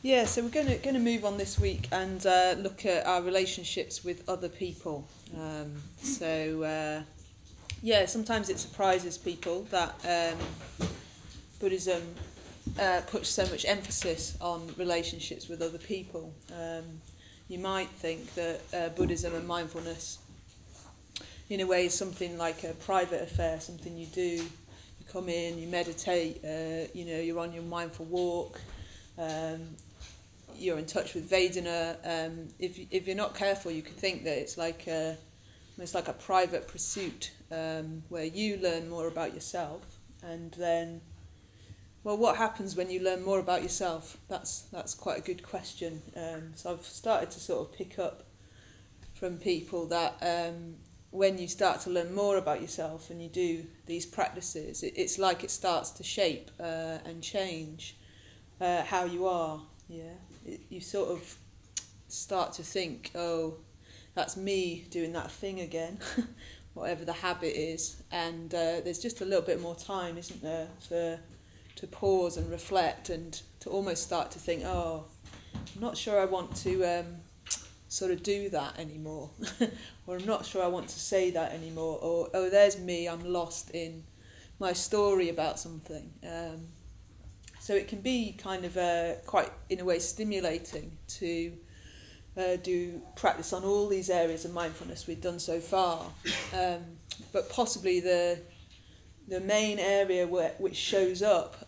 Yeah, so we're going to move on this week and look at our relationships with other people. Sometimes it surprises people that Buddhism puts so much emphasis on relationships with other people. You might think that Buddhism and mindfulness, in a way, is something like a private affair, something you do. You come in, you meditate, you're on your mindful walk. You're in touch with Vedana. If you're not careful, you could think that it's like almost like a private pursuit where you learn more about yourself, and then, well, what happens when you learn more about yourself? That's quite a good question. So I've started to sort of pick up from people that when you start to learn more about yourself and you do these practices, it's like it starts to shape and change how you are. Yeah, you sort of start to think, oh, that's me doing that thing again, whatever the habit is, and there's just a little bit more time, isn't there, to pause and reflect and to almost start to think, oh, I'm not sure I want to sort of do that anymore, or I'm not sure I want to say that anymore, or oh, there's me, I'm lost in my story about something. So it can be kind of quite, in a way, stimulating to do practice on all these areas of mindfulness we've done so far. But possibly the main area which shows up,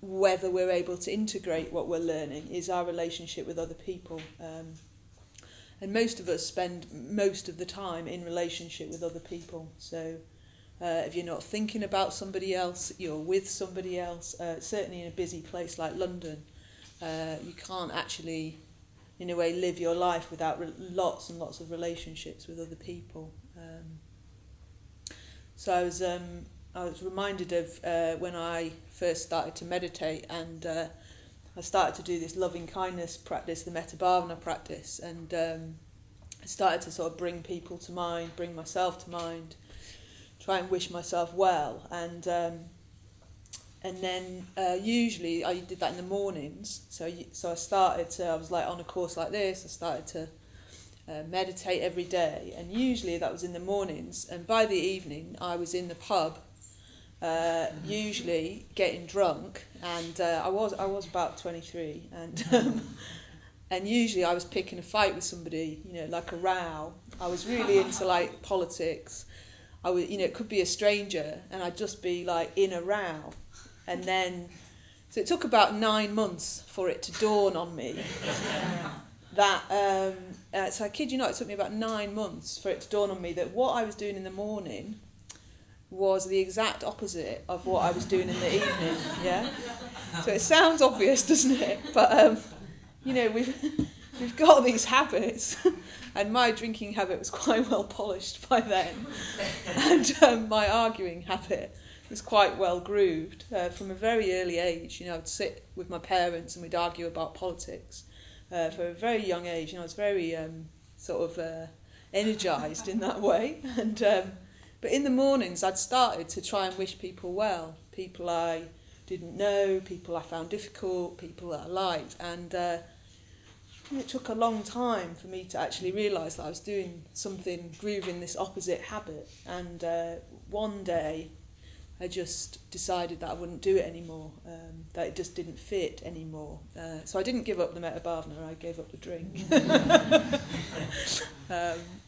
whether we're able to integrate what we're learning, is our relationship with other people. And most of us spend most of the time in relationship with other people. So if you're not thinking about somebody else, you're with somebody else. Certainly in a busy place like London, you can't actually, in a way, live your life without lots and lots of relationships with other people. So I was reminded of when I first started to meditate, and I started to do this loving kindness practice, the metta bhavana practice, and I started to sort of bring people to mind, bring myself to mind, try and wish myself well, and then usually I did that in the mornings. So I started to, I was like on a course like this, I started to meditate every day, and usually that was in the mornings, and by the evening I was in the pub, usually getting drunk, and I was about 23, and usually I was picking a fight with somebody, like a row. I was really into like politics. I would, it could be a stranger, and I'd just be like in a row, and then, so it took about 9 months for it to dawn on me that, so I kid you not, it took me about 9 months for it to dawn on me that what I was doing in the morning was the exact opposite of what I was doing in the evening. Yeah, so it sounds obvious, doesn't it? But we've got these habits. And my drinking habit was quite well polished by then. And my arguing habit was quite well grooved from a very early age. I'd sit with my parents and we'd argue about politics for a very young age. I was very energised in that way. And but in the mornings I'd started to try and wish people well. People I didn't know, people I found difficult, people that I liked. And it took a long time for me to actually realise that I was doing something, grooving this opposite habit. And one day I just decided that I wouldn't do it anymore, that it just didn't fit anymore. So I didn't give up the metta bhavana, I gave up the drink.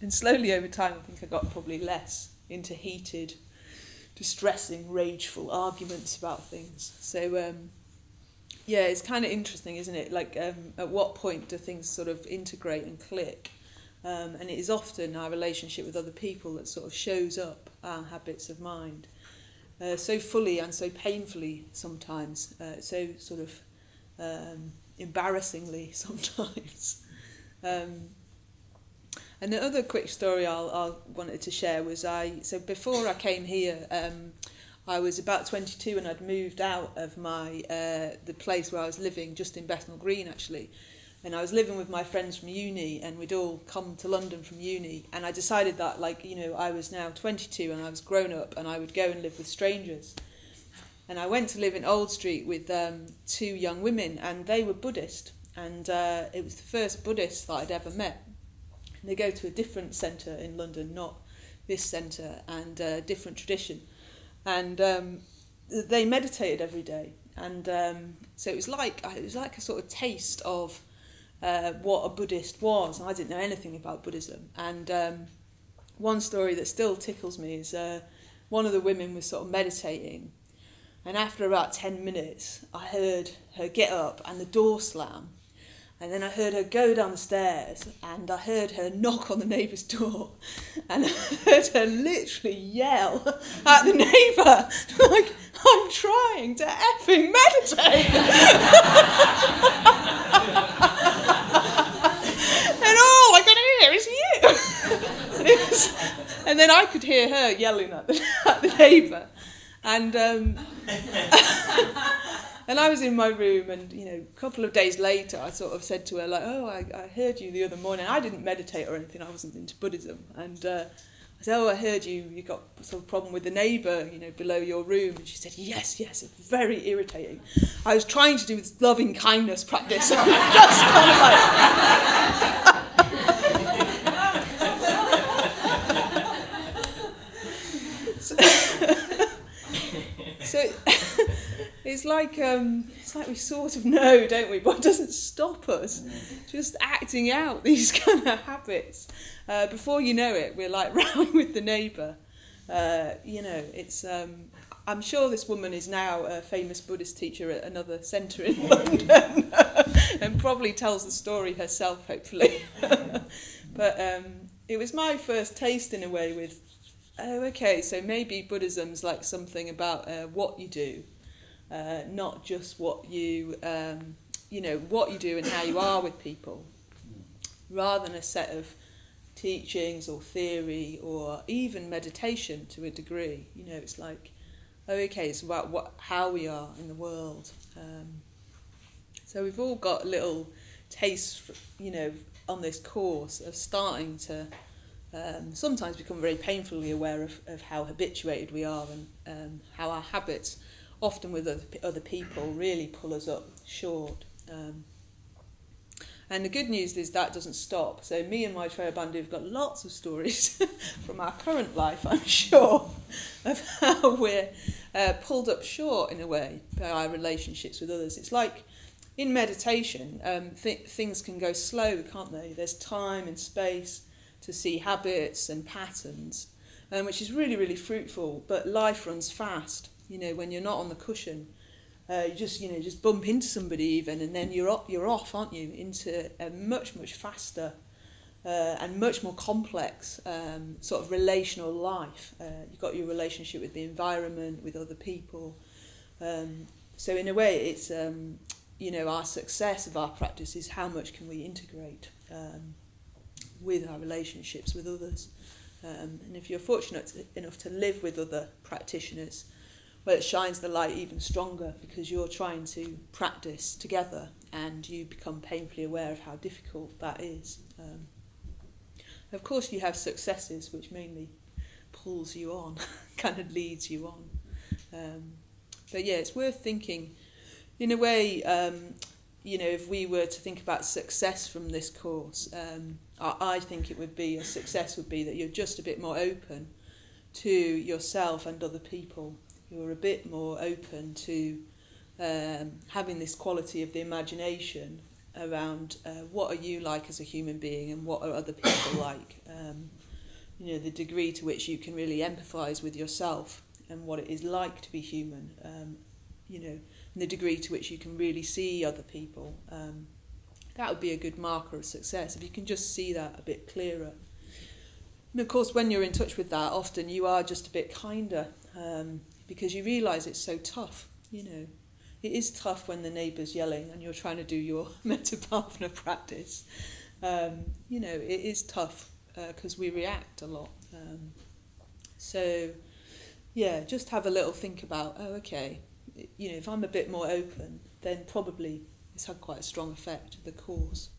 And slowly over time I think I got probably less into heated, distressing, rageful arguments about things. So yeah, it's kind of interesting, isn't it? Like, at what point do things sort of integrate and click? And it is often our relationship with other people that sort of shows up our habits of mind so fully and so painfully sometimes, so sort of embarrassingly sometimes. And the other quick story I wanted to share was so before I came here, I was about 22 and I'd moved out of the place where I was living, just in Bethnal Green actually, and I was living with my friends from uni, and we'd all come to London from uni, and I decided that I was now 22 and I was grown up and I would go and live with strangers. And I went to live in Old Street with 2 young women, and they were Buddhist. And it was the first Buddhist that I'd ever met. And they go to a different centre in London, not this centre, and a different tradition. And they meditated every day. And so it was like a sort of taste of what a Buddhist was. I didn't know anything about Buddhism. And one story that still tickles me is one of the women was sort of meditating, and after about 10 minutes I heard her get up and the door slam, and then I heard her go down the stairs, and I heard her knock on the neighbour's door, and I heard her literally yell at the neighbour like, "I'm trying to effing meditate!" And all I could hear is you. And then I could hear her yelling at the neighbour, and and I was in my room, and a couple of days later, I sort of said to her like, "Oh, I heard you the other morning. I didn't meditate or anything. I wasn't into Buddhism." And I said, "Oh, I heard you got some problem with the neighbour, below your room." And she said, "Yes, it's very irritating. I was trying to do this loving kindness practice. So I'm just kind of like." So it's like we sort of know, don't we? But it doesn't stop us just acting out these kind of habits. Before you know it, we're like rowing with the neighbour. It's. I'm sure this woman is now a famous Buddhist teacher at another centre in London, and probably tells the story herself, hopefully. But it was my first taste, in a way, with. Oh, okay, so maybe Buddhism's like something about what you do, not just what you what you do and how you are with people, rather than a set of teachings or theory or even meditation to a degree. It's like, oh, okay, it's about how we are in the world. So we've all got little tastes, on this course of starting to sometimes become very painfully aware of how habituated we are, and how our habits, often with other people, really pull us up short. And the good news is that doesn't stop. So me and my trail bandit have got lots of stories from our current life, I'm sure, of how we're pulled up short, in a way, by our relationships with others. It's like in meditation, things can go slow, can't they? There's time and space to see habits and patterns, which is really, really fruitful. But life runs fast. When you're not on the cushion, you just bump into somebody even, and then you're off, aren't you, into a much, much faster and much more complex sort of relational life. You've got your relationship with the environment, with other people. So in a way, it's our success of our practice is how much can we integrate with our relationships with others. And if you're fortunate enough to live with other practitioners, well, it shines the light even stronger, because you're trying to practice together and you become painfully aware of how difficult that is. Of course, you have successes, which mainly pulls you on, kind of leads you on. But yeah, it's worth thinking, in a way, if we were to think about success from this course, I think it would be, a success would be that you're just a bit more open to yourself and other people. You're a bit more open to having this quality of the imagination around what are you like as a human being, and what are other people like. The degree to which you can really empathise with yourself and what it is like to be human. And the degree to which you can really see other people. That would be a good marker of success, if you can just see that a bit clearer. And of course, when you're in touch with that, often you are just a bit kinder, because you realise it's so tough. It is tough when the neighbour's yelling and you're trying to do your Metta-Bhavana practice. It is tough because we react a lot. So, just have a little think about, oh, okay, if I'm a bit more open, then probably it's had quite a strong effect, the course.